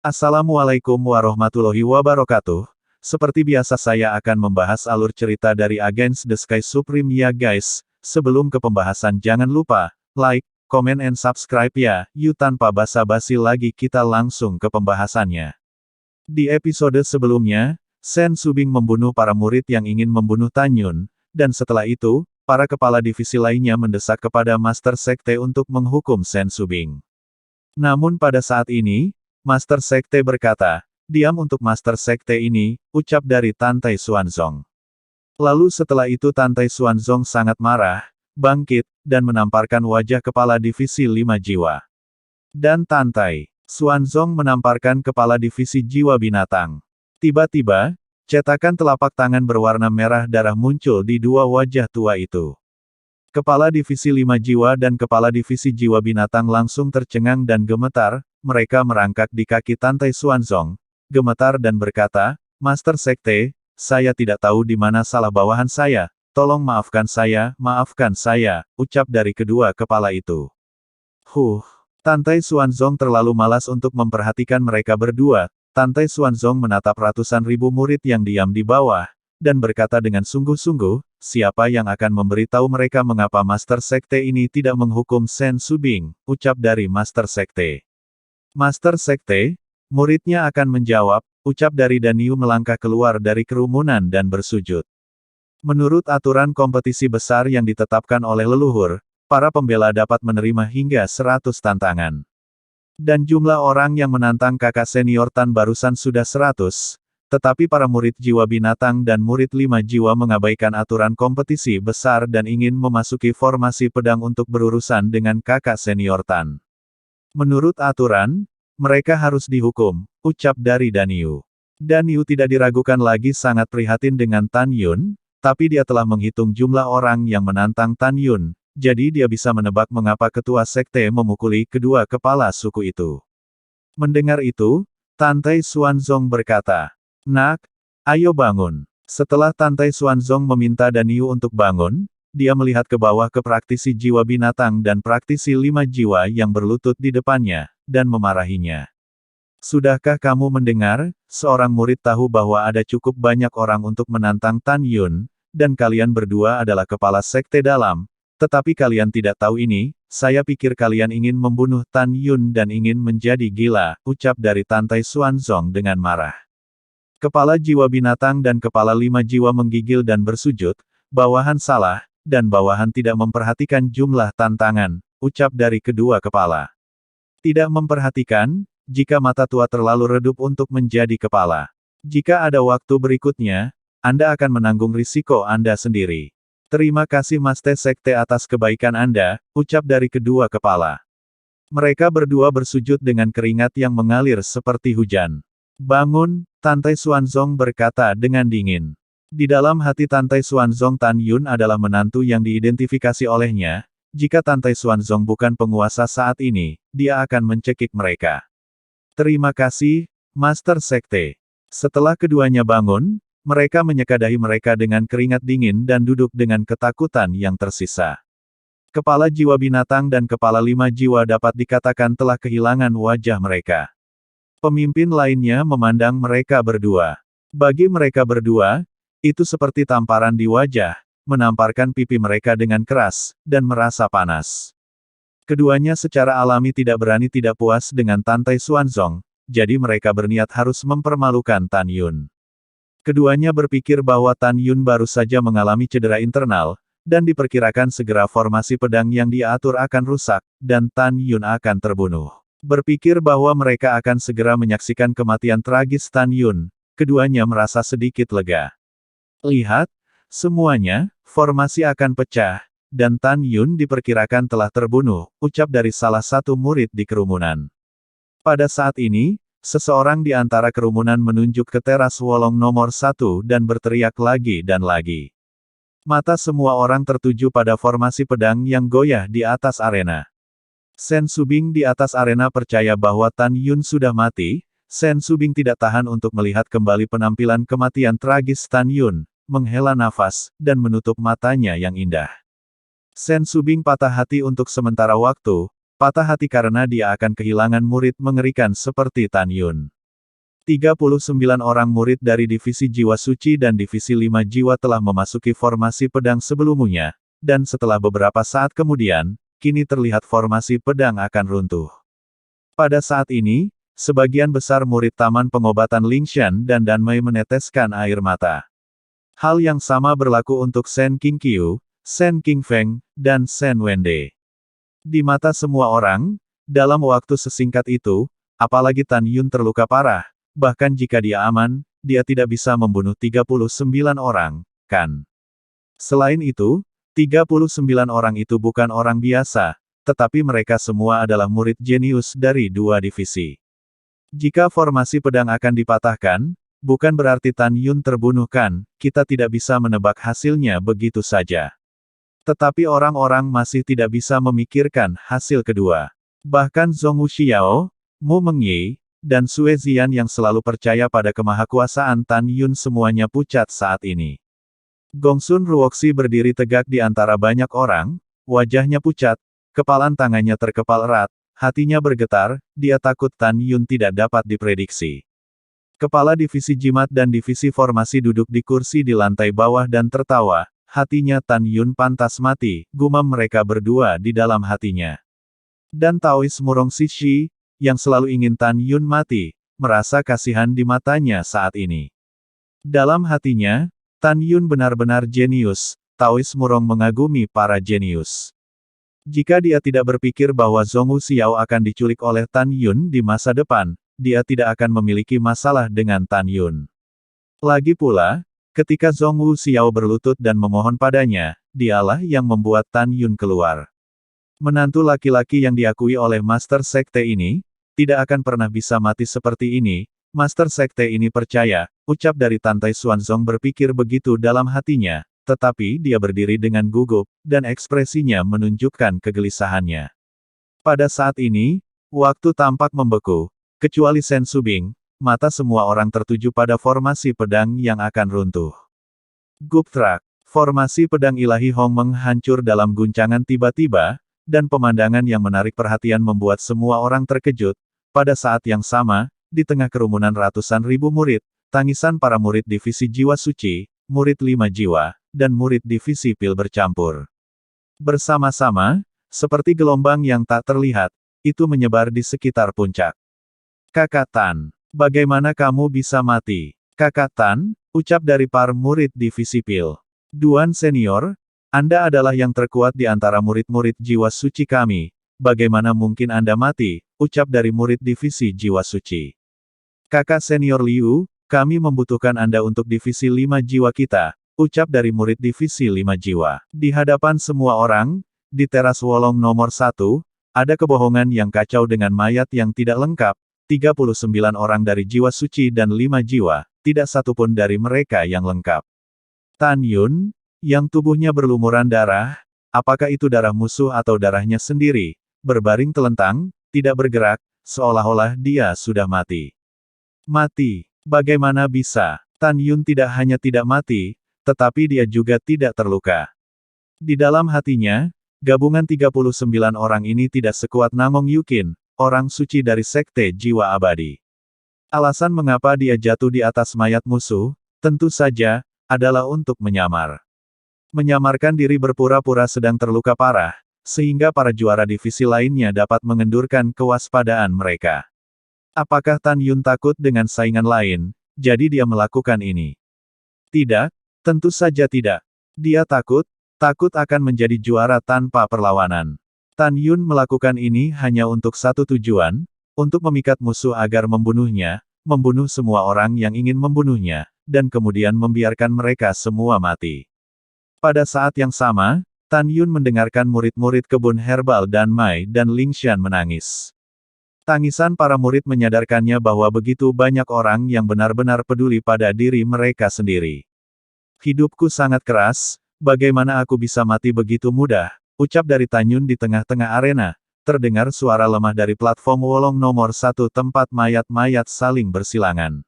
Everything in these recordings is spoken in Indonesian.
Assalamualaikum warahmatullahi wabarakatuh. Seperti biasa saya akan membahas alur cerita dari Against the Sky Supreme ya guys. Sebelum ke pembahasan jangan lupa, like, comment and subscribe ya. Yuk tanpa basa-basi lagi kita langsung ke pembahasannya. Di episode sebelumnya, Sen Subing membunuh para murid yang ingin membunuh Tan Yun, dan setelah itu, para kepala divisi lainnya mendesak kepada Master Sekte untuk menghukum Sen Subing. Namun pada saat ini, Master Sekte berkata, "Diam untuk Master Sekte ini," ucap dari Tan Tai Xuanzong. Lalu setelah itu Tan Tai Xuanzong sangat marah, bangkit, dan menamparkan wajah kepala divisi 5 jiwa. Dan Tan Tai Xuanzong menamparkan kepala divisi jiwa binatang. Tiba-tiba, cetakan telapak tangan berwarna merah darah muncul di dua wajah tua itu. Kepala divisi 5 jiwa dan kepala divisi jiwa binatang langsung tercengang dan gemetar, mereka merangkak di kaki Tan Tai Xuanzong, gemetar dan berkata, "Master Sekte, saya tidak tahu di mana salah bawahan saya, tolong maafkan saya, ucap dari kedua kepala itu. Tan Tai Xuanzong terlalu malas untuk memperhatikan mereka berdua. Tan Tai Xuanzong menatap ratusan ribu murid yang diam di bawah, dan berkata dengan sungguh-sungguh, siapa yang akan memberitahu mereka mengapa Master Sekte ini tidak menghukum Sen Subing, ucap dari Master Sekte. Master Sekte, muridnya akan menjawab, ucap dari Dan Yu melangkah keluar dari kerumunan dan bersujud. Menurut aturan kompetisi besar yang ditetapkan oleh leluhur, para pembela dapat menerima hingga 100 tantangan. Dan jumlah orang yang menantang kakak senior Tan barusan sudah 100, tetapi para murid jiwa binatang dan murid 5 jiwa mengabaikan aturan kompetisi besar dan ingin memasuki formasi pedang untuk berurusan dengan kakak senior Tan. Menurut aturan, mereka harus dihukum, ucap dari Dan Yu. Dan Yu tidak diragukan lagi sangat prihatin dengan Tan Yun, tapi dia telah menghitung jumlah orang yang menantang Tan Yun, jadi dia bisa menebak mengapa ketua sekte memukuli kedua kepala suku itu. Mendengar itu, Tan Tai Xuanzong berkata, "Nak, ayo bangun." Setelah Tan Tai Xuanzong meminta Dan Yu untuk bangun, dia melihat ke bawah ke praktisi jiwa binatang dan praktisi 5 jiwa yang berlutut di depannya, dan memarahinya. "Sudahkah kamu mendengar? Seorang murid tahu bahwa ada cukup banyak orang untuk menantang Tan Yun, dan kalian berdua adalah kepala sekte dalam, tetapi kalian tidak tahu ini, saya pikir kalian ingin membunuh Tan Yun dan ingin menjadi gila," ucap dari Tan Tai Xuanzong dengan marah. Kepala jiwa binatang dan kepala 5 jiwa menggigil dan bersujud, "Bawahan salah, dan bawahan tidak memperhatikan jumlah tantangan," ucap dari kedua kepala. "Tidak memperhatikan, jika mata tua terlalu redup untuk menjadi kepala. Jika ada waktu berikutnya, Anda akan menanggung risiko Anda sendiri. Terima kasih Master Sekte atas kebaikan Anda," ucap dari kedua kepala. Mereka berdua bersujud dengan keringat yang mengalir seperti hujan. "Bangun," Tan Tai Xuanzong berkata dengan dingin. Di dalam hati Tan Tai Xuanzong, Tan Yun adalah menantu yang diidentifikasi olehnya. Jika Tan Tai Xuanzong bukan penguasa saat ini, dia akan mencekik mereka. "Terima kasih, Master Sekte." Setelah keduanya bangun, mereka menyekadahi mereka dengan keringat dingin dan duduk dengan ketakutan yang tersisa. Kepala jiwa binatang dan kepala 5 jiwa dapat dikatakan telah kehilangan wajah mereka. Pemimpin lainnya memandang mereka berdua. Bagi mereka berdua, itu seperti tamparan di wajah, menamparkan pipi mereka dengan keras, dan merasa panas. Keduanya secara alami tidak berani tidak puas dengan Tan Tai Xuanzong, jadi mereka berniat harus mempermalukan Tan Yun. Keduanya berpikir bahwa Tan Yun baru saja mengalami cedera internal, dan diperkirakan segera formasi pedang yang dia atur akan rusak, dan Tan Yun akan terbunuh. Berpikir bahwa mereka akan segera menyaksikan kematian tragis Tan Yun, keduanya merasa sedikit lega. "Lihat, semuanya, formasi akan pecah, dan Tan Yun diperkirakan telah terbunuh," ucap dari salah satu murid di kerumunan. Pada saat ini, seseorang di antara kerumunan menunjuk ke teras Wolong nomor 1 dan berteriak lagi dan lagi. Mata semua orang tertuju pada formasi pedang yang goyah di atas arena. Sen Subing di atas arena percaya bahwa Tan Yun sudah mati. Sen Subing tidak tahan untuk melihat kembali penampilan kematian tragis Tan Yun, menghela nafas, dan menutup matanya yang indah. Sen Subing patah hati untuk sementara waktu, Patah hati karena dia akan kehilangan murid mengerikan seperti Tan Yun. 39 orang murid dari Divisi Jiwa Suci dan Divisi 5 Jiwa telah memasuki formasi pedang sebelumnya, dan setelah beberapa saat kemudian, kini terlihat formasi pedang akan runtuh. Pada saat ini, sebagian besar murid Taman Pengobatan Lingshan dan Danmei meneteskan air mata. Hal yang sama berlaku untuk Shen Qingqiu, Shen Qingfeng, dan Shen Wende. Di mata semua orang, dalam waktu sesingkat itu, apalagi Tan Yun terluka parah, bahkan jika dia aman, dia tidak bisa membunuh 39 orang, kan? Selain itu, 39 orang itu bukan orang biasa, tetapi mereka semua adalah murid jenius dari dua divisi. Jika formasi pedang akan dipatahkan, bukan berarti Tan Yun terbunuh kan, kita tidak bisa menebak hasilnya begitu saja. Tetapi orang-orang masih tidak bisa memikirkan hasil kedua. Bahkan Zhong Wuxiao, Mu Mengyi, dan Sue Zian yang selalu percaya pada kemahakuasaan Tan Yun semuanya pucat saat ini. Gongsun Ruoxi berdiri tegak di antara banyak orang, wajahnya pucat, kepalan tangannya terkepal erat, hatinya bergetar, dia takut Tan Yun tidak dapat diprediksi. Kepala Divisi Jimat dan Divisi Formasi duduk di kursi di lantai bawah dan tertawa. Hatinya Tan Yun pantas mati, gumam mereka berdua di dalam hatinya. Dan Taois Murong Sishi, yang selalu ingin Tan Yun mati, merasa kasihan di matanya saat ini. Dalam hatinya, Tan Yun benar-benar jenius, Taois Murong mengagumi para jenius. Jika dia tidak berpikir bahwa Zhong Wuxiao akan diculik oleh Tan Yun di masa depan, dia tidak akan memiliki masalah dengan Tan Yun. Lagi pula, ketika Zhong Wuxiao berlutut dan memohon padanya, dialah yang membuat Tan Yun keluar. Menantu laki-laki yang diakui oleh Master Sekte ini, tidak akan pernah bisa mati seperti ini. Master Sekte ini percaya, ucap dari Tantai Xuanzong berpikir begitu dalam hatinya, tetapi dia berdiri dengan gugup, dan ekspresinya menunjukkan kegelisahannya. Pada saat ini, waktu tampak membeku, kecuali Shen Subing. Mata semua orang tertuju pada formasi pedang yang akan runtuh. Guptrak, formasi pedang ilahi Hongmeng hancur dalam guncangan tiba-tiba, dan pemandangan yang menarik perhatian membuat semua orang terkejut. Pada saat yang sama, di tengah kerumunan ratusan ribu murid, tangisan para murid Divisi Jiwa Suci, murid 5 Jiwa, dan murid Divisi Pil bercampur. Bersama-sama, seperti gelombang yang tak terlihat, itu menyebar di sekitar puncak. Kakak Tan. Bagaimana kamu bisa mati? Kakak Tan, ucap dari para murid Divisi Pil. Duan Senior, Anda adalah yang terkuat di antara murid-murid jiwa suci kami. Bagaimana mungkin Anda mati? Ucap dari murid Divisi Jiwa Suci. Kakak Senior Liu, kami membutuhkan Anda untuk Divisi 5 Jiwa kita. Ucap dari murid Divisi 5 Jiwa. Di hadapan semua orang, di teras Wolong nomor 1, ada kebohongan yang kacau dengan mayat yang tidak lengkap. 39 orang dari jiwa suci dan 5 jiwa, tidak satupun dari mereka yang lengkap. Tan Yun, yang tubuhnya berlumuran darah, apakah itu darah musuh atau darahnya sendiri, berbaring telentang, tidak bergerak, seolah-olah dia sudah mati. Mati. Bagaimana bisa? Tan Yun tidak hanya tidak mati, tetapi dia juga tidak terluka. Di dalam hatinya, gabungan 39 orang ini tidak sekuat Namong Yukin, orang suci dari Sekte Jiwa Abadi. Alasan mengapa dia jatuh di atas mayat musuh, tentu saja, adalah untuk menyamar. Menyamarkan diri berpura-pura sedang terluka parah, sehingga para juara divisi lainnya dapat mengendurkan kewaspadaan mereka. Apakah Tan Yun takut dengan saingan lain, jadi dia melakukan ini? Tidak, tentu saja tidak. Dia takut akan menjadi juara tanpa perlawanan. Tan Yun melakukan ini hanya untuk satu tujuan, untuk memikat musuh agar membunuhnya, membunuh semua orang yang ingin membunuhnya, dan kemudian membiarkan mereka semua mati. Pada saat yang sama, Tan Yun mendengarkan murid-murid kebun herbal Danmei dan Lingshan menangis. Tangisan para murid menyadarkannya bahwa begitu banyak orang yang benar-benar peduli pada diri mereka sendiri. Hidupku sangat keras, bagaimana aku bisa mati begitu mudah? Ucap dari Tan Yun di tengah-tengah arena, terdengar suara lemah dari platform Wolong nomor 1 tempat mayat-mayat saling bersilangan.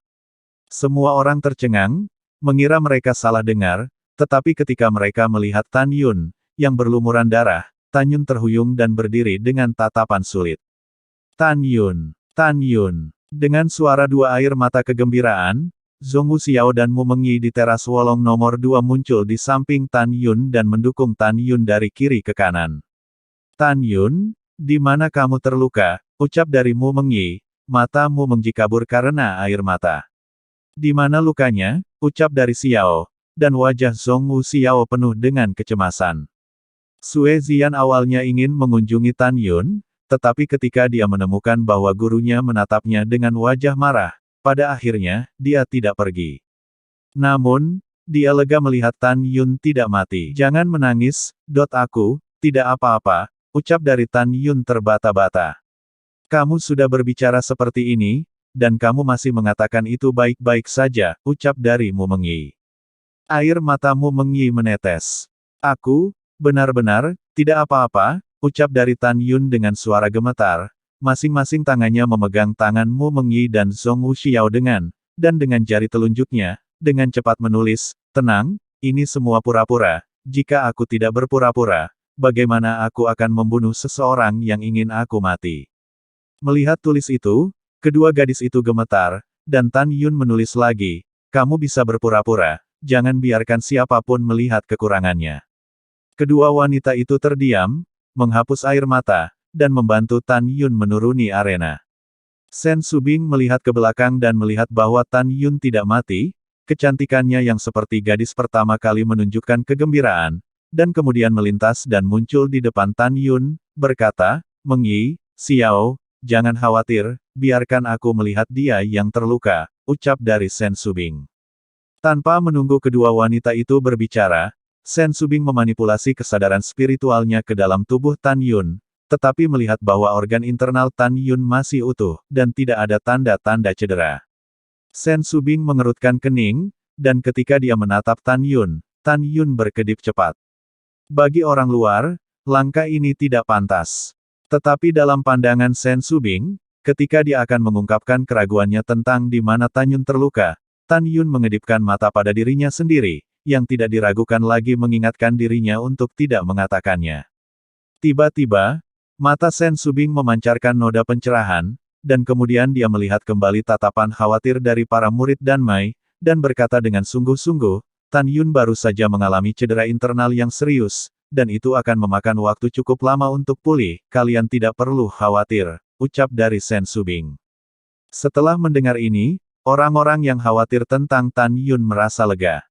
Semua orang tercengang, mengira mereka salah dengar, tetapi ketika mereka melihat Tan Yun, yang berlumuran darah, Tan Yun terhuyung dan berdiri dengan tatapan sulit. Tan Yun, Tan Yun. Dengan suara dua air mata kegembiraan, Zhong Wuxiao dan Mu Mengyi di teras Wolong nomor 2 muncul di samping Tan Yun dan mendukung Tan Yun dari kiri ke kanan. Tan Yun, di mana kamu terluka? Ucap dari Mu Mengyi. Mata Mu Mengyi kabur karena air mata. Di mana lukanya? Ucap dari Xiao. Dan wajah Zhong Wuxiao penuh dengan kecemasan. Sue Zian awalnya ingin mengunjungi Tan Yun, tetapi ketika dia menemukan bahwa gurunya menatapnya dengan wajah marah, pada akhirnya, dia tidak pergi. Namun, dia lega melihat Tan Yun tidak mati. Jangan menangis, aku, tidak apa-apa, ucap dari Tan Yun terbata-bata. Kamu sudah berbicara seperti ini, dan kamu masih mengatakan itu baik-baik saja, ucap dari Mu Mengyi. Air mata Mu Mengyi menetes. Aku, benar-benar, tidak apa-apa, ucap dari Tan Yun dengan suara gemetar. Masing-masing tangannya memegang tangan Mu Mengyi dan Zhong Wuxiao dan dengan jari telunjuknya, dengan cepat menulis, tenang, ini semua pura-pura, jika aku tidak berpura-pura, bagaimana aku akan membunuh seseorang yang ingin aku mati. Melihat tulis itu, kedua gadis itu gemetar, dan Tan Yun menulis lagi, kamu bisa berpura-pura, jangan biarkan siapapun melihat kekurangannya. Kedua wanita itu terdiam, menghapus air mata, dan membantu Tan Yun menuruni arena. Sen Subing melihat ke belakang dan melihat bahwa Tan Yun tidak mati, kecantikannya yang seperti gadis pertama kali menunjukkan kegembiraan, dan kemudian melintas dan muncul di depan Tan Yun, berkata, Mengyi, Xiao, jangan khawatir, biarkan aku melihat dia yang terluka, ucap dari Sen Subing. Tanpa menunggu kedua wanita itu berbicara, Sen Subing memanipulasi kesadaran spiritualnya ke dalam tubuh Tan Yun, tetapi melihat bahwa organ internal Tan Yun masih utuh, dan tidak ada tanda-tanda cedera. Sen Subing mengerutkan kening, dan ketika dia menatap Tan Yun berkedip cepat. Bagi orang luar, langkah ini tidak pantas. Tetapi dalam pandangan Sen Subing, ketika dia akan mengungkapkan keraguannya tentang di mana Tan Yun terluka, Tan Yun mengedipkan mata pada dirinya sendiri, yang tidak diragukan lagi mengingatkan dirinya untuk tidak mengatakannya. Tiba-tiba, mata Sen Subing memancarkan noda pencerahan, dan kemudian dia melihat kembali tatapan khawatir dari para murid Danmai, dan berkata dengan sungguh-sungguh, Tan Yun baru saja mengalami cedera internal yang serius, dan itu akan memakan waktu cukup lama untuk pulih, kalian tidak perlu khawatir, ucap dari Sen Subing. Setelah mendengar ini, orang-orang yang khawatir tentang Tan Yun merasa lega.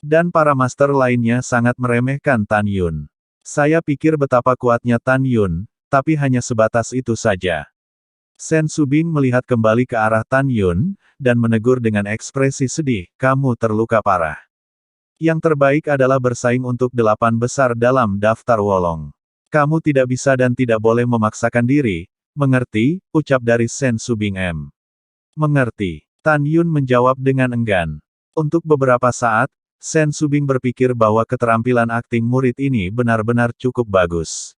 Dan para master lainnya sangat meremehkan Tan Yun. Saya pikir betapa kuatnya Tan Yun, tapi hanya sebatas itu saja. Sen Subing melihat kembali ke arah Tan Yun, dan menegur dengan ekspresi sedih, kamu terluka parah. Yang terbaik adalah bersaing untuk 8 besar dalam daftar Wolong. Kamu tidak bisa dan tidak boleh memaksakan diri, mengerti, ucap dari Sen Subing M. Mengerti. Tan Yun menjawab dengan enggan. Untuk beberapa saat, Sen Subing berpikir bahwa keterampilan akting murid ini benar-benar cukup bagus.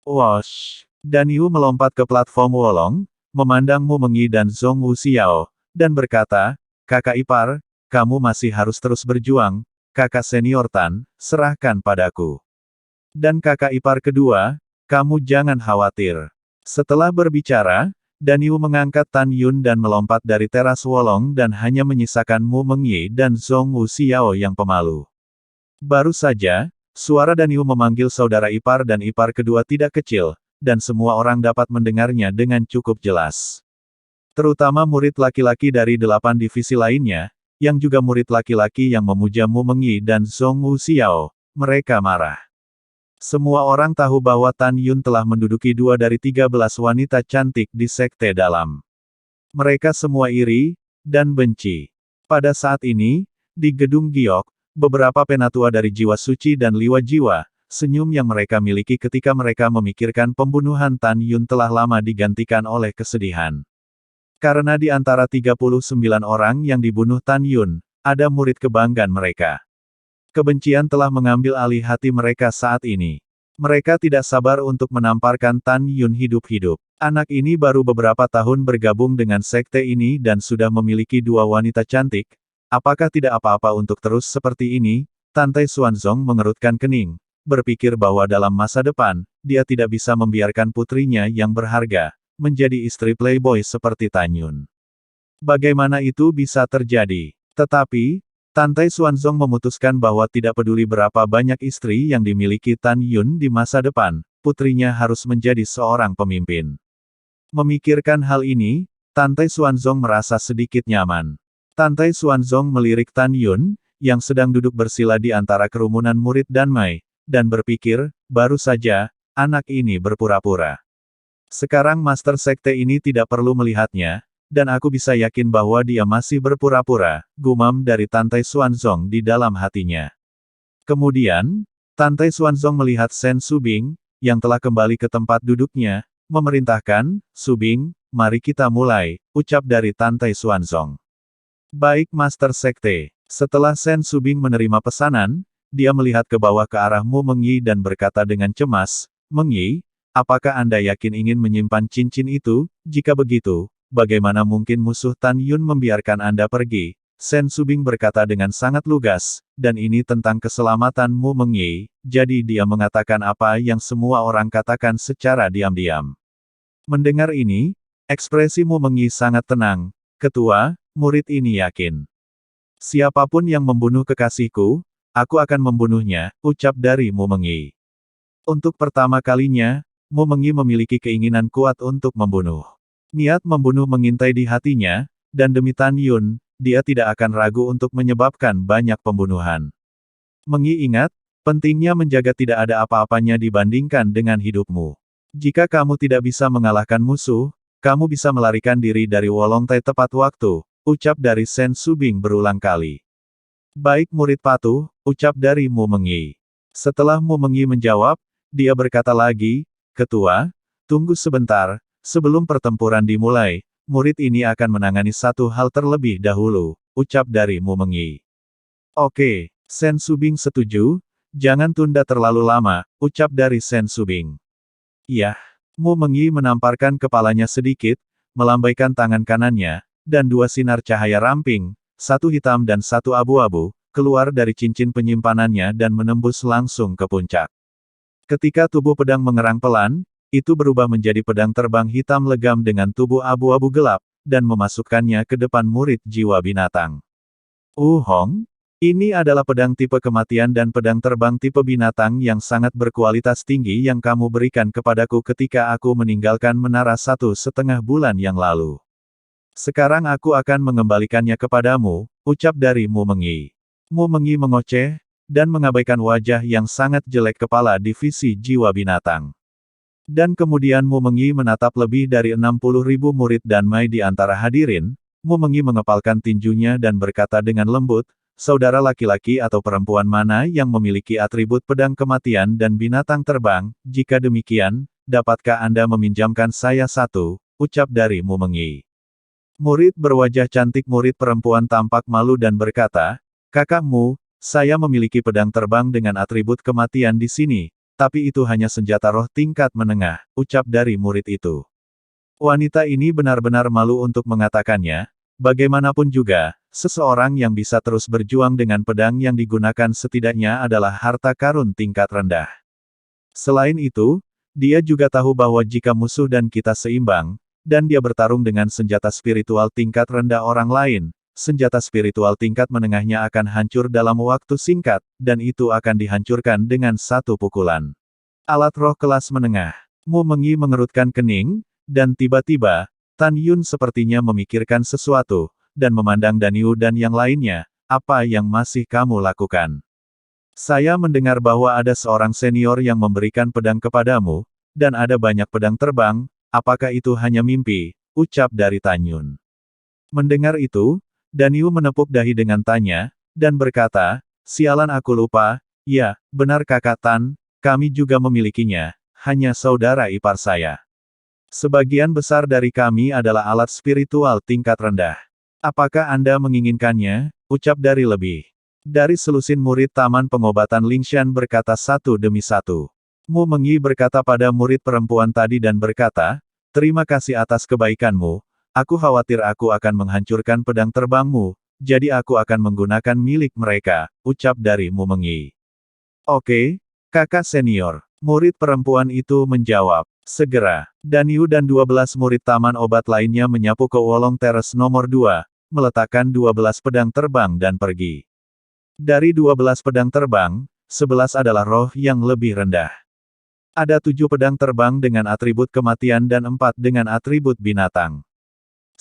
Wosh! Dan Yu melompat ke platform Wolong, memandang Mu Mengyi dan Zhong Wuxiao, dan berkata, kakak ipar, kamu masih harus terus berjuang, kakak senior Tan, serahkan padaku. Dan kakak ipar kedua, kamu jangan khawatir. Setelah berbicara, Dan Yu mengangkat Tan Yun dan melompat dari teras Wolong dan hanya menyisakan Mu Mengyi dan Zhong Wuxiao yang pemalu. Baru saja, suara Dan Yu memanggil saudara ipar dan ipar kedua tidak kecil, dan semua orang dapat mendengarnya dengan cukup jelas. Terutama murid laki-laki dari 8 divisi lainnya, yang juga murid laki-laki yang memuja Mu Mengyi dan Zhong Wuxiao, mereka marah. Semua orang tahu bahwa Tan Yun telah menduduki 2 dari 13 wanita cantik di Sekte Dalam. Mereka semua iri, dan benci. Pada saat ini, di Gedung Giok, beberapa penatua dari Jiwa Suci dan Liwa Jiwa, senyum yang mereka miliki ketika mereka memikirkan pembunuhan Tan Yun telah lama digantikan oleh kesedihan. Karena di antara 39 orang yang dibunuh Tan Yun, ada murid kebanggaan mereka. Kebencian telah mengambil alih hati mereka saat ini. Mereka tidak sabar untuk menamparkan Tan Yun hidup-hidup. Anak ini baru beberapa tahun bergabung dengan sekte ini dan sudah memiliki 2 wanita cantik. Apakah tidak apa-apa untuk terus seperti ini? Tante Xuanzong mengerutkan kening. berpikir bahwa dalam masa depan, dia tidak bisa membiarkan putrinya yang berharga, menjadi istri playboy seperti Tan Yun. Bagaimana itu bisa terjadi? Tetapi, Tante Xuanzong memutuskan bahwa tidak peduli berapa banyak istri yang dimiliki Tan Yun di masa depan, putrinya harus menjadi seorang pemimpin. Memikirkan hal ini, Tante Xuanzong merasa sedikit nyaman. Tante Xuanzong melirik Tan Yun, yang sedang duduk bersila di antara kerumunan murid Danmai, dan berpikir, baru saja, anak ini berpura-pura. Sekarang Master Sekte ini tidak perlu melihatnya, dan aku bisa yakin bahwa dia masih berpura-pura, gumam dari Tante Xuanzong di dalam hatinya. Kemudian, Tante Xuanzong melihat Sen Subing, yang telah kembali ke tempat duduknya, memerintahkan, Subing, mari kita mulai, ucap dari Tante Xuanzong. Baik Master Sekte. Setelah Sen Subing menerima pesanan, dia melihat ke bawah ke arah Mu Mengyi dan berkata dengan cemas, Mengyi, apakah Anda yakin ingin menyimpan cincin itu? Jika begitu, bagaimana mungkin musuh Tan Yun membiarkan Anda pergi? Sen Subing berkata dengan sangat lugas, dan ini tentang keselamatan Mu Mengyi, jadi dia mengatakan apa yang semua orang katakan secara diam-diam. Mendengar ini, ekspresi Mu Mengyi sangat tenang. Ketua, murid ini yakin. Siapapun yang membunuh kekasihku, aku akan membunuhnya, ucap dari Mu Mengyi. Untuk pertama kalinya, Mu Mengyi memiliki keinginan kuat untuk membunuh. Niat membunuh mengintai di hatinya, dan demi Tan Yun, dia tidak akan ragu untuk menyebabkan banyak pembunuhan. Mengyi ingat, pentingnya menjaga tidak ada apa-apanya dibandingkan dengan hidupmu. Jika kamu tidak bisa mengalahkan musuh, kamu bisa melarikan diri dari Wolong Tai tepat waktu, ucap dari Sen Subing berulang kali. Baik murid patuh, ucap dari Mu Mengyi. Setelah Mu Mengyi menjawab, dia berkata lagi, Ketua, tunggu sebentar, sebelum pertempuran dimulai, murid ini akan menangani satu hal terlebih dahulu, ucap dari Mu Mengyi. Oke, Sen Subing setuju, jangan tunda terlalu lama, ucap dari Sen Subing. Iya. Mu Mengyi menamparkan kepalanya sedikit, melambaikan tangan kanannya, dan dua sinar cahaya ramping, satu hitam dan satu abu-abu, keluar dari cincin penyimpanannya dan menembus langsung ke puncak. Ketika tubuh pedang mengerang pelan, itu berubah menjadi pedang terbang hitam legam dengan tubuh abu-abu gelap, dan memasukkannya ke depan murid jiwa binatang. Hong, ini adalah pedang tipe kematian dan pedang terbang tipe binatang yang sangat berkualitas tinggi yang kamu berikan kepadaku ketika aku meninggalkan menara 1,5 bulan yang lalu. Sekarang aku akan mengembalikannya kepadamu, ucap dari Mu Mengyi. Mu Mengyi mengoceh, dan mengabaikan wajah yang sangat jelek kepala divisi jiwa binatang. Dan kemudian Mu Mengyi menatap lebih dari 60.000 murid Danmai di antara hadirin, Mu Mengyi mengepalkan tinjunya dan berkata dengan lembut, saudara laki-laki atau perempuan mana yang memiliki atribut pedang kematian dan binatang terbang, jika demikian, dapatkah Anda meminjamkan saya satu, ucap dari Mu Mengyi. Murid berwajah cantik murid perempuan tampak malu dan berkata, Kakakmu, saya memiliki pedang terbang dengan atribut kematian di sini, tapi itu hanya senjata roh tingkat menengah, ucap dari murid itu. Wanita ini benar-benar malu untuk mengatakannya, bagaimanapun juga, seseorang yang bisa terus berjuang dengan pedang yang digunakan setidaknya adalah harta karun tingkat rendah. Selain itu, dia juga tahu bahwa jika musuh dan kita seimbang, dan dia bertarung dengan senjata spiritual tingkat rendah orang lain, senjata spiritual tingkat menengahnya akan hancur dalam waktu singkat, dan itu akan dihancurkan dengan satu pukulan. Alat roh kelas menengah. Mu Mengyi mengerutkan kening, dan tiba-tiba, Tan Yun sepertinya memikirkan sesuatu, dan memandang Danyu dan yang lainnya, apa yang masih kamu lakukan? Saya mendengar bahwa ada seorang senior yang memberikan pedang kepadamu, dan ada banyak pedang terbang, apakah itu hanya mimpi, ucap dari Tan Yun. Mendengar itu, Danyu menepuk dahi dengan tanya, dan berkata, sialan aku lupa, ya, benar kakak Tan, kami juga memilikinya, hanya saudara ipar saya. Sebagian besar dari kami adalah alat spiritual tingkat rendah. Apakah Anda menginginkannya? Ucap dari lebih. Dari selusin murid Taman Pengobatan Lingshan berkata satu demi satu. Mu Mengyi berkata pada murid perempuan tadi dan berkata, terima kasih atas kebaikanmu, aku khawatir aku akan menghancurkan pedang terbangmu, jadi aku akan menggunakan milik mereka, ucap dari Mu Mengyi. Oke, Kakak senior. Murid perempuan itu menjawab. Segera, Dan Yu dan 12 murid taman obat lainnya menyapu ke Wolong Terrace nomor 2, meletakkan 12 pedang terbang dan pergi. Dari 12 pedang terbang, 11 adalah roh yang lebih rendah. Ada 7 pedang terbang dengan atribut kematian dan 4 dengan atribut binatang.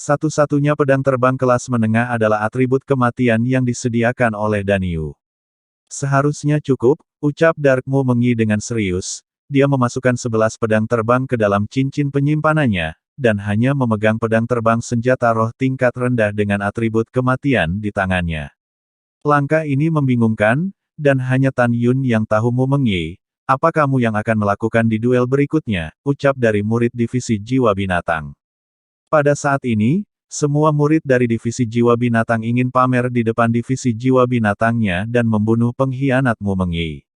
Satu-satunya pedang terbang kelas menengah adalah atribut kematian yang disediakan oleh Dan Yu. Seharusnya cukup, ucap Dark Mu Mengi dengan serius. Dia memasukkan 11 pedang terbang ke dalam cincin penyimpanannya, dan hanya memegang pedang terbang senjata roh tingkat rendah dengan atribut kematian di tangannya. Langkah ini membingungkan, dan hanya Tan Yun yang tahu Mu Mengi. Apa kamu yang akan melakukan di duel berikutnya, ucap dari murid divisi jiwa binatang. Pada saat ini, semua murid dari divisi jiwa binatang ingin pamer di depan divisi jiwa binatangnya dan membunuh pengkhianat Mu Mengi.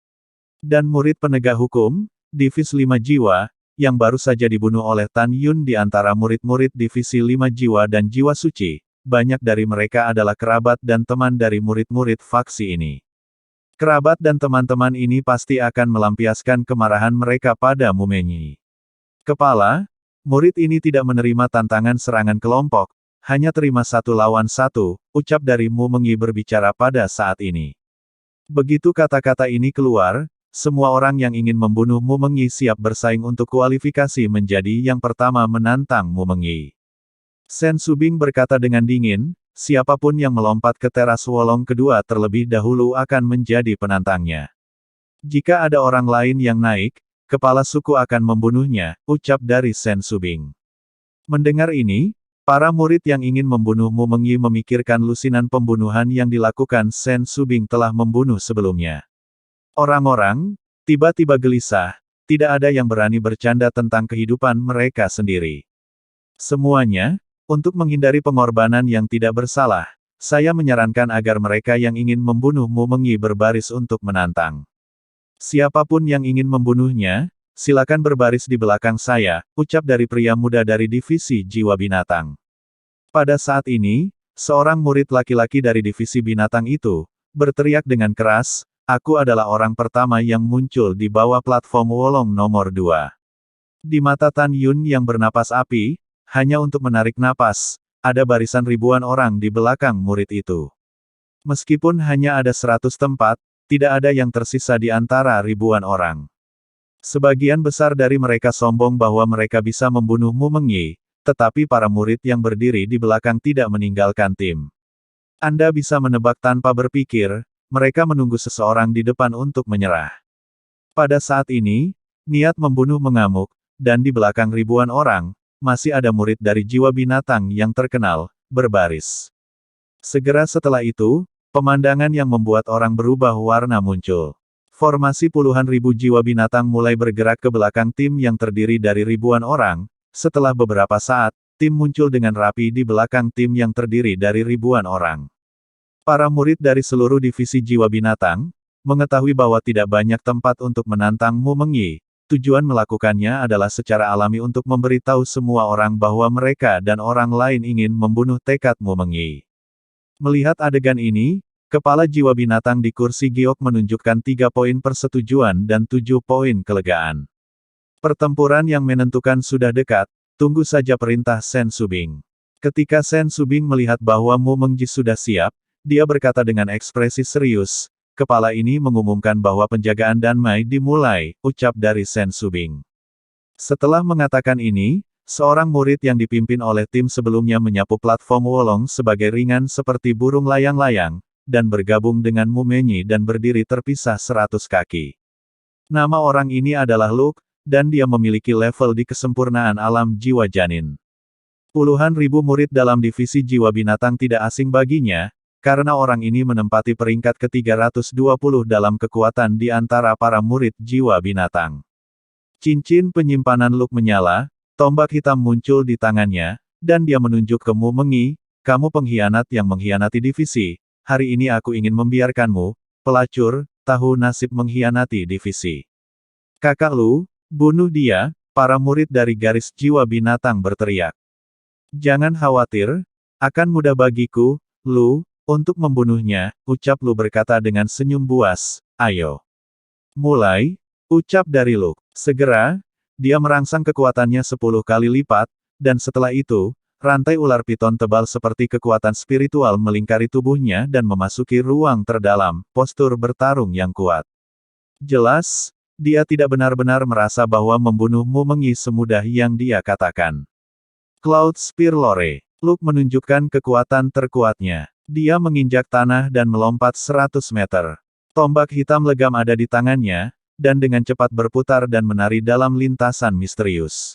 Dan murid penegak hukum, Divisi 5 Jiwa, yang baru saja dibunuh oleh Tan Yun di antara murid-murid Divisi 5 Jiwa dan Jiwa Suci, banyak dari mereka adalah kerabat dan teman dari murid-murid faksi ini. Kerabat dan teman-teman ini pasti akan melampiaskan kemarahan mereka pada Mu Mengi. Kepala, murid ini tidak menerima tantangan serangan kelompok, hanya terima 1 lawan 1, ucap dari Mu Mengi berbicara pada saat ini. Begitu kata-kata ini keluar, semua orang yang ingin membunuh Mu Mengi siap bersaing untuk kualifikasi menjadi yang pertama menantang Mu Mengi. Sen Subing berkata dengan dingin, siapapun yang melompat ke teras Wolong kedua terlebih dahulu akan menjadi penantangnya. Jika ada orang lain yang naik, kepala suku akan membunuhnya, ucap dari Sen Subing. Mendengar ini, para murid yang ingin membunuh Mu Mengi memikirkan lusinan pembunuhan yang dilakukan Sen Subing telah membunuh sebelumnya. Orang-orang, tiba-tiba gelisah, tidak ada yang berani bercanda tentang kehidupan mereka sendiri. Semuanya, untuk menghindari pengorbanan yang tidak bersalah, saya menyarankan agar mereka yang ingin membunuh Mu Mengi berbaris untuk menantang. Siapapun yang ingin membunuhnya, silakan berbaris di belakang saya, ucap dari pria muda dari divisi jiwa binatang. Pada saat ini, seorang murid laki-laki dari divisi binatang itu, berteriak dengan keras, aku adalah orang pertama yang muncul di bawah platform Wolong nomor 2. Di mata Tan Yun yang bernapas api, hanya untuk menarik napas, ada barisan ribuan orang di belakang murid itu. Meskipun hanya ada 100 tempat, tidak ada yang tersisa di antara ribuan orang. Sebagian besar dari mereka sombong bahwa mereka bisa membunuh Mu Mengi, tetapi para murid yang berdiri di belakang tidak meninggalkan tim. Anda bisa menebak tanpa berpikir, mereka menunggu seseorang di depan untuk menyerah. Pada saat ini, niat membunuh mengamuk, dan di belakang ribuan orang, masih ada murid dari jiwa binatang yang terkenal, berbaris. Segera setelah itu, pemandangan yang membuat orang berubah warna muncul. Formasi puluhan ribu jiwa binatang mulai bergerak ke belakang tim yang terdiri dari ribuan orang. Setelah beberapa saat, tim muncul dengan rapi di belakang tim yang terdiri dari ribuan orang. Para murid dari seluruh divisi jiwa binatang, mengetahui bahwa tidak banyak tempat untuk menantang Mu Mengi, tujuan melakukannya adalah secara alami untuk memberitahu semua orang bahwa mereka dan orang lain ingin membunuh tekad Mu Mengi. Melihat adegan ini, kepala jiwa binatang di kursi giok menunjukkan 3 poin persetujuan dan 7 poin kelegaan. Pertempuran yang menentukan sudah dekat, tunggu saja perintah Sen Subing. Ketika Sen Subing melihat bahwa Mu Mengi sudah siap, dia berkata dengan ekspresi serius, kepala ini mengumumkan bahwa penjagaan Danmai dimulai, ucap dari Sen Subing. Setelah mengatakan ini, seorang murid yang dipimpin oleh tim sebelumnya menyapu platform Wolong sebagai ringan seperti burung layang-layang, dan bergabung dengan Mu Mengi dan berdiri terpisah 100 kaki. Nama orang ini adalah Luke, dan dia memiliki level di kesempurnaan alam jiwa janin. Puluhan ribu murid dalam divisi jiwa binatang tidak asing baginya, karena orang ini menempati peringkat ke-320 dalam kekuatan di antara para murid jiwa binatang. Cincin penyimpanan Luke menyala, tombak hitam muncul di tangannya, dan dia menunjuk ke Mu Mengi, kamu pengkhianat yang mengkhianati divisi, hari ini aku ingin membiarkanmu, pelacur, tahu nasib mengkhianati divisi. Kakak Lu, bunuh dia, para murid dari garis jiwa binatang berteriak. Jangan khawatir, akan mudah bagiku, Lu, untuk membunuhnya, ucap Lu berkata dengan senyum buas, ayo. Mulai, Ucap dari Luke. Segera, dia merangsang kekuatannya 10 kali lipat, dan setelah itu, rantai ular piton tebal seperti kekuatan spiritual melingkari tubuhnya dan memasuki ruang terdalam, postur bertarung yang kuat. Jelas, dia tidak benar-benar merasa bahwa membunuh Mu Mengyi semudah yang dia katakan. Cloud Spear Lore. Luke menunjukkan kekuatan terkuatnya. Dia menginjak tanah dan melompat 100 meter. Tombak hitam legam ada di tangannya, dan dengan cepat berputar dan menari dalam lintasan misterius.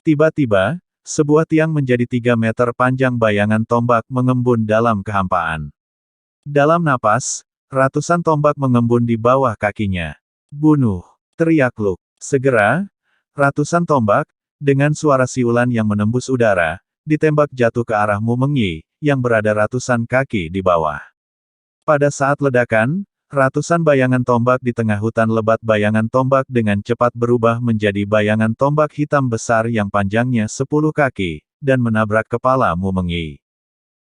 Tiba-tiba, sebuah tiang menjadi 3 meter panjang bayangan tombak mengembun dalam kehampaan. Dalam napas, ratusan tombak mengembun di bawah kakinya. Bunuh! Teriak Luke. Segera, ratusan tombak, dengan suara siulan yang menembus udara, ditembak jatuh ke arah Mu Mengyi, yang berada ratusan kaki di bawah. Pada saat ledakan, ratusan bayangan tombak di tengah hutan lebat bayangan tombak dengan cepat berubah menjadi bayangan tombak hitam besar yang panjangnya 10 kaki, dan menabrak kepala Mu Mengyi.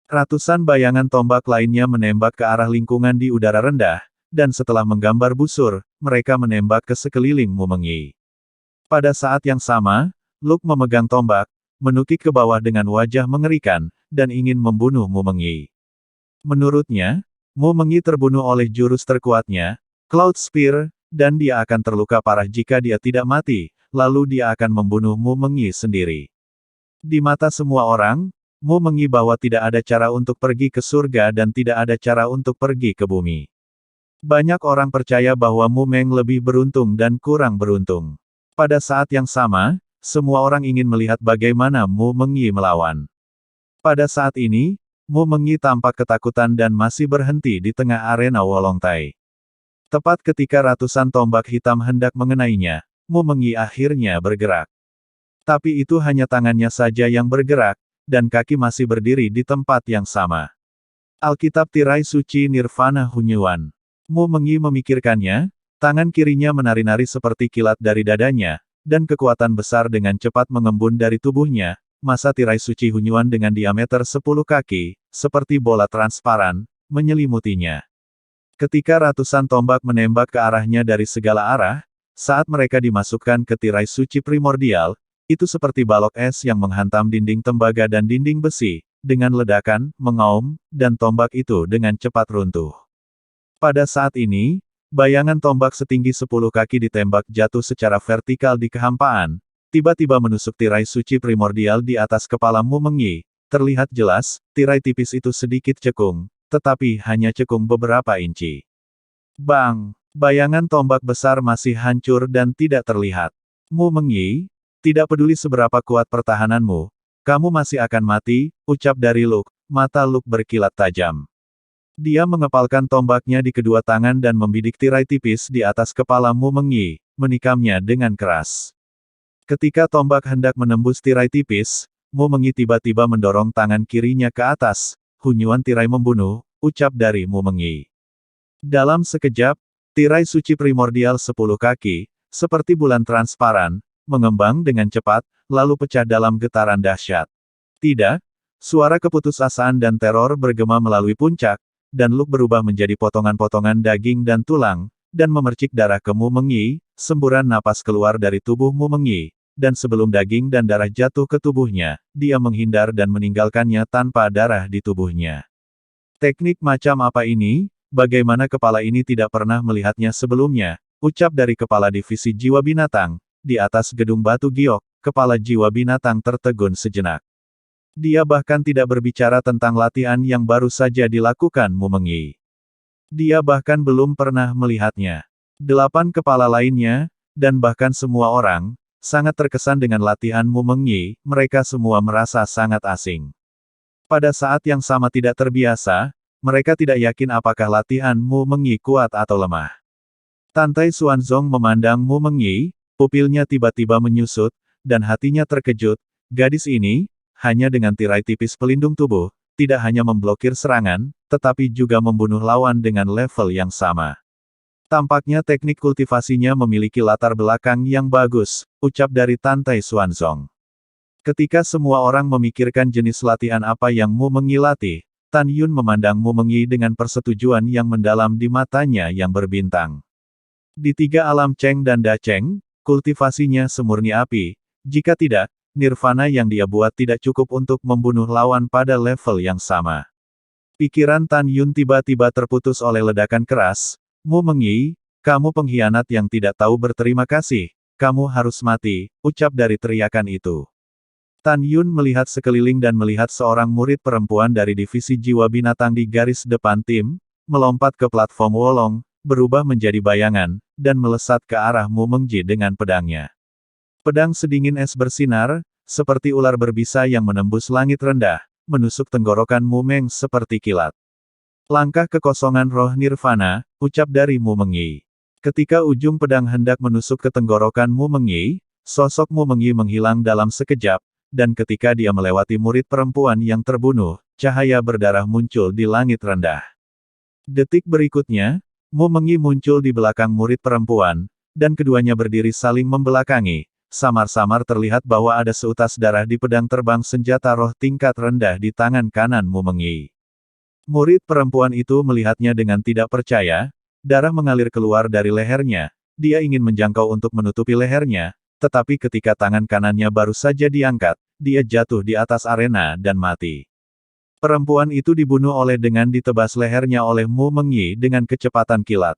Ratusan bayangan tombak lainnya menembak ke arah lingkungan di udara rendah, dan setelah menggambar busur, mereka menembak ke sekeliling Mu Mengyi. Pada saat yang sama, Luke memegang tombak, menukik ke bawah dengan wajah mengerikan, dan ingin membunuh Mu Mengyi. Menurutnya, Mu Mengyi terbunuh oleh jurus terkuatnya, Cloud Spear, dan dia akan terluka parah jika dia tidak mati, lalu dia akan membunuh Mu Mengyi sendiri. Di mata semua orang, Mu Mengyi bahwa tidak ada cara untuk pergi ke surga dan tidak ada cara untuk pergi ke bumi. Banyak orang percaya bahwa Mu Meng lebih beruntung dan kurang beruntung. Pada saat yang sama, semua orang ingin melihat bagaimana Mu Mengyi melawan. Pada saat ini, Mu Mengyi tampak ketakutan dan masih berhenti di tengah arena Wolongtai. Tepat ketika ratusan tombak hitam hendak mengenainya, Mu Mengyi akhirnya bergerak. Tapi itu hanya tangannya saja yang bergerak, dan kaki masih berdiri di tempat yang sama. Alkitab Tirai Suci Nirvana Hunyuan. Mu Mengyi memikirkannya, tangan kirinya menari-nari seperti kilat dari dadanya, dan kekuatan besar dengan cepat mengembun dari tubuhnya. Masa tirai suci Hunyuan dengan diameter 10 kaki, seperti bola transparan, menyelimutinya. Ketika ratusan tombak menembak ke arahnya dari segala arah, saat mereka dimasukkan ke tirai suci primordial, itu seperti balok es yang menghantam dinding tembaga dan dinding besi, dengan ledakan, mengaum, dan tombak itu dengan cepat runtuh. Pada saat ini, bayangan tombak setinggi 10 kaki ditembak jatuh secara vertikal di kehampaan, tiba-tiba menusuk tirai suci primordial di atas kepala Mu Mengyi. Terlihat jelas, tirai tipis itu sedikit cekung, tetapi hanya cekung beberapa inci. Bang! Bayangan tombak besar masih hancur dan tidak terlihat. Mu Mengyi, tidak peduli seberapa kuat pertahananmu, kamu masih akan mati, ucap dari Luke. Mata Luke berkilat tajam. Dia mengepalkan tombaknya di kedua tangan dan membidik tirai tipis di atas kepala Mu Mengyi, menikamnya dengan keras. Ketika tombak hendak menembus tirai tipis, Mu Mengyi tiba-tiba mendorong tangan kirinya ke atas. Hunyuan tirai membunuh, ucap dari Mu Mengyi. Dalam sekejap, tirai suci primordial 10 kaki, seperti bulan transparan, mengembang dengan cepat, lalu pecah dalam getaran dahsyat. Tidak, suara keputusasaan dan teror bergema melalui puncak, dan Luke berubah menjadi potongan-potongan daging dan tulang, dan memercik darah ke Mu Mengyi. Semburan napas keluar dari tubuh Mu Mengyi, dan sebelum daging dan darah jatuh ke tubuhnya, dia menghindar dan meninggalkannya tanpa darah di tubuhnya. Teknik macam apa ini? Bagaimana kepala ini tidak pernah melihatnya sebelumnya? Ucap dari kepala divisi jiwa binatang. Di atas gedung batu giok, kepala jiwa binatang tertegun sejenak. Dia bahkan tidak berbicara tentang latihan yang baru saja dilakukan Mu Mengyi. Dia bahkan belum pernah melihatnya. 8 kepala lainnya, dan bahkan semua orang, sangat terkesan dengan latihan Mu Mengyi. Mereka semua merasa sangat asing. Pada saat yang sama tidak terbiasa, mereka tidak yakin apakah latihan Mu Mengyi kuat atau lemah. Tantai Xuanzong memandang Mu Mengyi, pupilnya tiba-tiba menyusut, dan hatinya terkejut. Gadis ini, hanya dengan tirai tipis pelindung tubuh, tidak hanya memblokir serangan, tetapi juga membunuh lawan dengan level yang sama. Tampaknya teknik kultivasinya memiliki latar belakang yang bagus, ucap dari Tantai Xuanzong. Ketika semua orang memikirkan jenis latihan apa yang Mu Mengyi latih, Tan Yun memandang Mu Mengyi dengan persetujuan yang mendalam di matanya yang berbintang. Di tiga alam Cheng dan Da Cheng, kultivasinya semurni api. Jika tidak, nirvana yang dia buat tidak cukup untuk membunuh lawan pada level yang sama. Pikiran Tan Yun tiba-tiba terputus oleh ledakan keras. Mu Mengyi, kamu pengkhianat yang tidak tahu berterima kasih. Kamu harus mati, ucap dari teriakan itu. Tan Yun melihat sekeliling dan melihat seorang murid perempuan dari divisi jiwa binatang di garis depan tim, melompat ke platform Wolong, berubah menjadi bayangan, dan melesat ke arah Mu Mengji dengan pedangnya. Pedang sedingin es bersinar, seperti ular berbisa yang menembus langit rendah, menusuk tenggorokan Mu Meng seperti kilat. Langkah kekosongan roh nirvana, ucap dari Mu Mengyi. Ketika ujung pedang hendak menusuk ke tenggorokan Mu Mengyi, sosok Mu Mengyi menghilang dalam sekejap, dan ketika dia melewati murid perempuan yang terbunuh, cahaya berdarah muncul di langit rendah. Detik berikutnya, Mu Mengyi muncul di belakang murid perempuan, dan keduanya berdiri saling membelakangi. Samar-samar terlihat bahwa ada seutas darah di pedang terbang senjata roh tingkat rendah di tangan kanan Mu Mengyi. Murid perempuan itu melihatnya dengan tidak percaya, darah mengalir keluar dari lehernya, dia ingin menjangkau untuk menutupi lehernya, tetapi ketika tangan kanannya baru saja diangkat, dia jatuh di atas arena dan mati. Perempuan itu dibunuh dengan ditebas lehernya oleh Mu Mengyi dengan kecepatan kilat.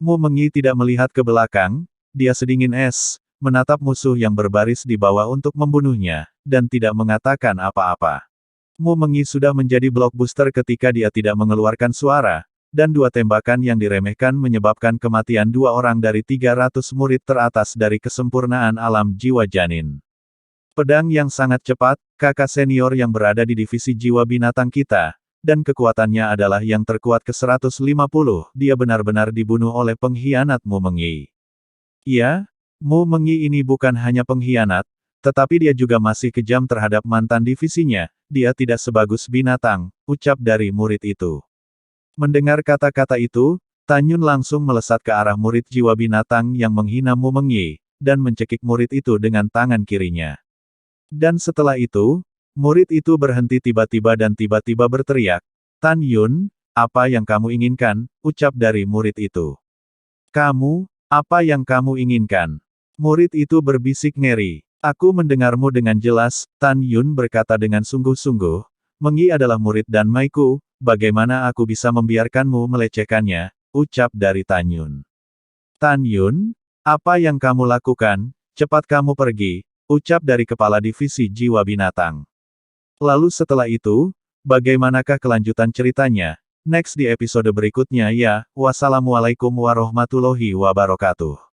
Mu Mengyi tidak melihat ke belakang, dia sedingin es, menatap musuh yang berbaris di bawah untuk membunuhnya, dan tidak mengatakan apa-apa. Mu Mengyi sudah menjadi blockbuster ketika dia tidak mengeluarkan suara, dan dua tembakan yang diremehkan menyebabkan kematian 2 orang dari 300 murid teratas dari kesempurnaan alam jiwa janin. Pedang yang sangat cepat, kakak senior yang berada di divisi jiwa binatang kita, dan kekuatannya adalah yang terkuat ke-150, dia benar-benar dibunuh oleh pengkhianat Mu Mengyi. Iya, Mu Mengyi ini bukan hanya pengkhianat, tetapi dia juga masih kejam terhadap mantan divisinya, dia tidak sebagus binatang, ucap dari murid itu. Mendengar kata-kata itu, Tan Yun langsung melesat ke arah murid jiwa binatang yang menghina Mu Mengyi, dan mencekik murid itu dengan tangan kirinya. Dan setelah itu, murid itu berhenti tiba-tiba dan tiba-tiba berteriak, "Tan Yun, apa yang kamu inginkan?" ucap dari murid itu. "Kamu, apa yang kamu inginkan?" Murid itu berbisik ngeri. "Aku mendengarmu dengan jelas," Tan Yun berkata dengan sungguh-sungguh. "Mengyi adalah murid dan Maiku, bagaimana aku bisa membiarkanmu melecehkannya?" ucap dari Tan Yun. "Tan Yun, apa yang kamu lakukan? Cepat kamu pergi," ucap dari kepala divisi jiwa binatang. Lalu setelah itu, bagaimanakah kelanjutan ceritanya? Next di episode berikutnya ya, wassalamualaikum warahmatullahi wabarakatuh.